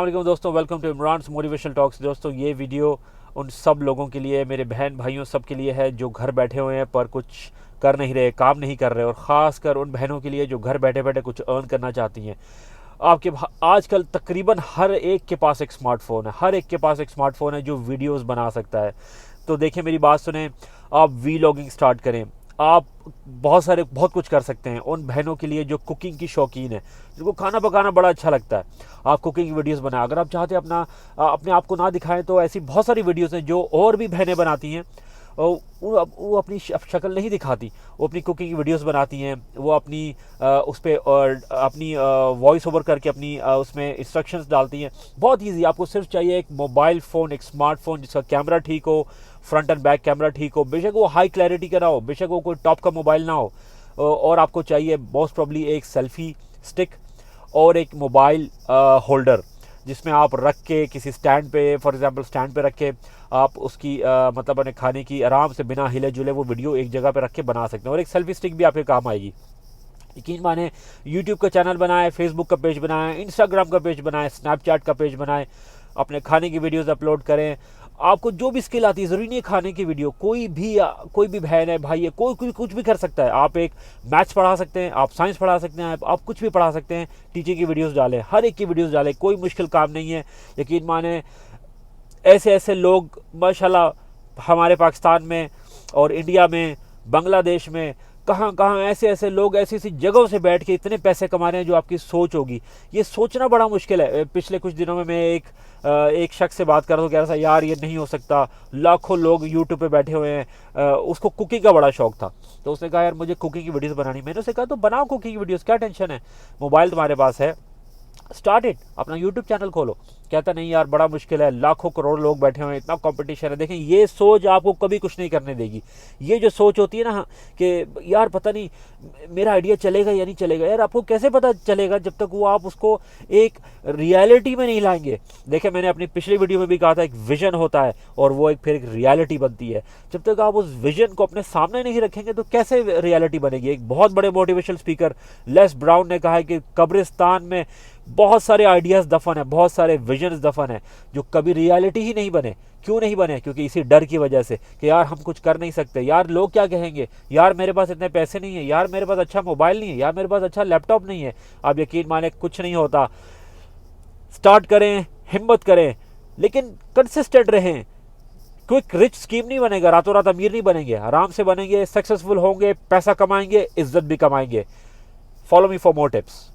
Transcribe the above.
अस्सलाम दोस्तों, welcome to Imran motivational talks. दोस्तों, ये वीडियो उन सब लोगों के लिए, मेरे बहन भाइयों सब के लिए है जो घर बैठे हुए हैं पर कुछ कर नहीं रहे, काम नहीं कर रहे, और ख़ास कर उन बहनों के लिए जो घर बैठे बैठे कुछ अर्न करना चाहती हैं। आजकल तकरीबन हर एक के पास एक स्मार्टफ़ोन है, हर एक के पास एक स्मार्टफ़ोन है जो वीडियोस बना सकता है। तो देखिए, मेरी बात सुने, आप वीलॉगिंग स्टार्ट करें। आप बहुत कुछ कर सकते हैं। उन बहनों के लिए जो कुकिंग की शौकीन है, जिनको खाना पकाना बड़ा अच्छा लगता है, आप कुकिंग की वीडियोस बनाएं। अगर आप चाहते हैं अपने आप को ना दिखाएं, तो ऐसी बहुत सारी वीडियोस हैं जो और भी बहनें बनाती हैं। वो अपनी शक्ल नहीं दिखाती, वो अपनी कुकिंग की वीडियोस बनाती हैं। वो अपनी उस पर अपनी वॉइस ओवर करके अपनी उसमें इंस्ट्रक्शंस डालती हैं। बहुत ईजी, आपको सिर्फ चाहिए एक मोबाइल फ़ोन, एक स्मार्टफोन जिसका कैमरा ठीक हो, फ्रंट एंड बैक कैमरा ठीक हो, बेशक वो हाई क्लैरिटी का ना हो, बेशक वो कोई टॉप का मोबाइल ना हो, और आपको चाहिए मोस्ट प्रॉब्ली एक सेल्फी स्टिक और एक मोबाइल होल्डर, जिसमें आप रख के किसी स्टैंड पे, फॉर एग्जांपल स्टैंड पे रख के आप उसकी मतलब अपने खाने की आराम से बिना हिले जुले वो वीडियो एक जगह पे रख के बना सकते हैं। और एक सेल्फी स्टिक भी आपके काम आएगी। यकीन माने, यूट्यूब का चैनल बनाए, फेसबुक का पेज बनाएं, इंस्टाग्राम का पेज बनाएं, स्नैपचैट का पेज बनाएं, अपने खाने की वीडियोस अपलोड करें। आपको जो भी स्किल आती है, ज़रूरी नहीं है खाने की वीडियो, कोई भी बहन है, भाई है, कोई कुछ भी कर सकता है। आप एक मैथ्स पढ़ा सकते हैं, आप साइंस पढ़ा सकते हैं, आप कुछ भी पढ़ा सकते हैं। टीचिंग की वीडियोस डालें, हर एक की वीडियोस डालें, कोई मुश्किल काम नहीं है। यकीन माने, ऐसे ऐसे लोग माशाल्लाह हमारे पाकिस्तान में और इंडिया में, बांग्लादेश में, कहाँ कहाँ ऐसे ऐसे लोग ऐसी ऐसी जगहों से बैठ के इतने पैसे कमा रहे हैं जो आपकी सोच होगी। ये सोचना बड़ा मुश्किल है। पिछले कुछ दिनों में मैं एक शख्स से बात कर रहा हूँ, कह रहा था यार ये नहीं हो सकता, लाखों लोग यूट्यूब पे बैठे हुए हैं। उसको कुकिंग का बड़ा शौक था, तो उसने कहा यार मुझे कुकिंग की वीडियोस बनानी। मैंने उसे कहा तो बनाओ कुकिंग की वीडियोस, क्या टेंशन है, मोबाइल तुम्हारे पास है, स्टार्ट इट, अपना यूट्यूब चैनल खोलो। कहता नहीं यार बड़ा मुश्किल है, लाखों करोड़ लोग बैठे हुए हैं, इतना कंपटीशन है। देखें, ये सोच आपको कभी कुछ नहीं करने देगी। ये जो सोच होती है ना कि यार पता नहीं मेरा आइडिया चलेगा या नहीं चलेगा, यार आपको कैसे पता चलेगा जब तक वो आप उसको एक रियलिटी में नहीं लाएंगे। देखें, मैंने अपनी पिछली वीडियो में भी कहा था, एक विजन होता है और वो फिर एक रियलिटी बनती है। जब तक आप उस विजन को अपने सामने नहीं रखेंगे तो कैसे रियलिटी बनेगी। एक बहुत बड़े मोटिवेशनल स्पीकर लेस ब्राउन ने कहा है कि कब्रिस्तान में बहुत सारे आइडियाज़ दफन है, बहुत सारे विजन्स दफन है जो कभी रियलिटी ही नहीं बने। क्यों नहीं बने? क्योंकि इसी डर की वजह से कि यार हम कुछ कर नहीं सकते, यार लोग क्या कहेंगे, यार मेरे पास इतने पैसे नहीं है, यार मेरे पास अच्छा मोबाइल नहीं है, यार मेरे पास अच्छा लैपटॉप नहीं है। आप यकीन माने, कुछ नहीं होता। स्टार्ट करें, हिम्मत करें, लेकिन कंसिस्टेंट रहें। क्विक रिच स्कीम नहीं बनेगा, रातों रात अमीर नहीं बनेंगे, आराम से बनेंगे, सक्सेसफुल होंगे, पैसा कमाएंगे, इज्जत भी कमाएंगे। Follow me for more tips.